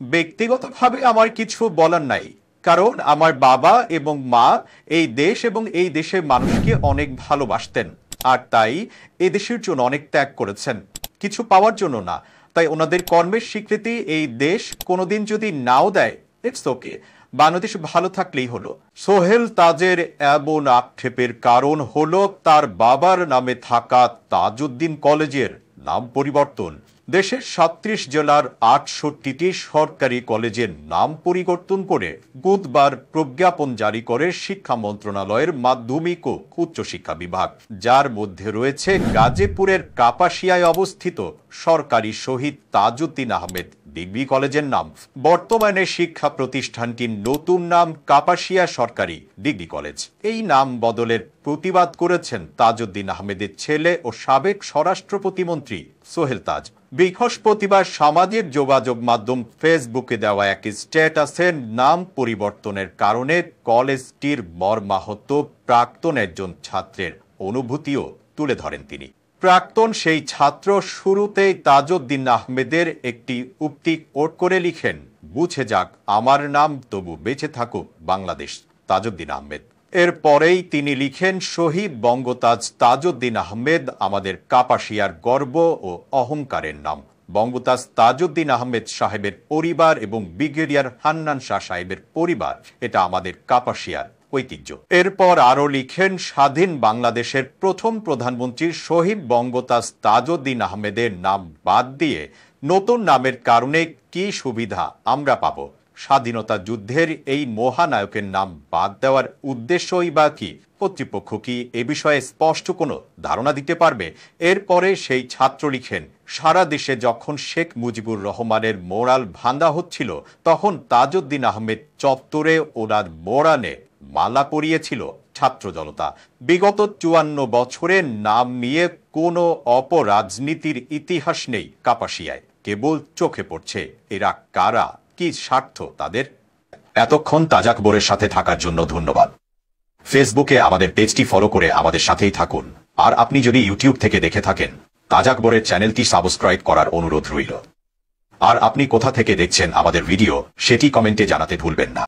ব্যক্তিগতভাবে আমার কিছু বলার নাই, কারণ আমার বাবা এবং মা এই দেশ এবং এই দেশের মানুষকে অনেক ভালোবাসতেন, আর তাই এই দেশের জন্য অনেক ত্যাগ করেছেন, কিছু পাওয়ার জন্য না। তাই ওনাদের কর্মের স্বীকৃতি এই দেশ কোনোদিন যদি নাও দেয়, ইটস ওকে, বাংলাদেশ ভালো থাকলেই হলো। সোহেল তাজের এমন আক্ষেপের কারণ হলো তার বাবার নামে থাকা তাজউদ্দিন কলেজের নাম পরিবর্তন। দেশের ৩৭ জেলার ৬৮টি সরকারি কলেজের নাম পরিবর্তন করে বুধবার প্রজ্ঞাপন জারি করে শিক্ষা মন্ত্রণালয়ের মাধ্যমিক ও উচ্চশিক্ষা বিভাগ, যার মধ্যে রয়েছে গাজীপুরের কাপাসিয়ায় অবস্থিত সরকারি শহীদ তাজউদ্দিন আহমেদ ডিগ্রি কলেজের নাম। বর্তমানে শিক্ষা প্রতিষ্ঠানটির নতুন নাম কাপাসিয়া সরকারি ডিগ্রি কলেজ। এই নাম বদলের প্রতিবাদ করেছেন তাজউদ্দিন আহমেদের ছেলে ও সাবেক স্বরাষ্ট্র প্রতিমন্ত্রী সোহেল তাজ। বৃহস্পতিবার সামাজিক যোগাযোগ মাধ্যম ফেসবুকে দেওয়া এক স্ট্যাটাসে নাম পরিবর্তনের কারণে কলেজটির মর্মাহত প্রাক্তন একজন ছাত্রের অনুভূতিও তুলে ধরেন তিনি। প্রাক্তন সেই ছাত্র শুরুতেই তাজউদ্দিন আহমেদের একটি উক্তি কোট করে লিখেন, বুঝে যাক আমার নাম, তবু বেঁচে থাকুক বাংলাদেশ, তাজউদ্দিন আহমেদ। এরপরেই তিনি লিখেন, শহীদ বঙ্গতাজ তাজউদ্দিন আহমেদ আমাদের কাপাসিয়ার গর্ব ও অহংকারের নাম। বঙ্গতাজ তাজউদ্দিন আহমেদ সাহেবের পরিবার এবং ব্রিগেডিয়ার হান্নান শাহ সাহেবের পরিবার, এটা আমাদের কাপাসিয়ার ঐতিহ্য। এরপর আরো লিখেন, স্বাধীন বাংলাদেশের প্রথম প্রধানমন্ত্রী শহীদ বঙ্গতাজ তাজউদ্দিন আহমেদের নাম বাদ দিয়ে নতুন নামের কারণে কি সুবিধা আমরা পাব? স্বাধীনতা যুদ্ধের এই মহানায়কের নাম বাদ দেওয়ার উদ্দেশ্যই বা কি? কর্তৃপক্ষ কি এ বিষয়ে স্পষ্ট কোনো ধারণা দিতে পারবে? এরপরে সেই ছাত্র লিখেন, সারা দেশে যখন শেখ মুজিবুর রহমানের মোরাল ভাঙা হচ্ছিল, তখন তাজউদ্দিন আহমেদ চত্বরে ওনার মোরালে মালা পরিয়েছিল ছাত্র জনতা। বিগত ৫৪ বছরের নাম নিয়ে কোনো অপরাজনীতির ইতিহাস নেই কাপাসিয়ায়, কেবল চোখে পড়ছে এরা কারা, কি স্বার্থ তাদের। এতক্ষণ তাজ আকবরের সাথে থাকার জন্য ধন্যবাদ। ফেসবুকে আমাদের পেজটি ফলো করে আমাদের সাথেই থাকুন, আর আপনি যদি ইউটিউব থেকে দেখে থাকেন, তাজ আকবরের চ্যানেলটি সাবস্ক্রাইব করার অনুরোধ রইল। আর আপনি কোথা থেকে দেখছেন আমাদের ভিডিও, সেটি কমেন্টে জানাতে ভুলবেন না।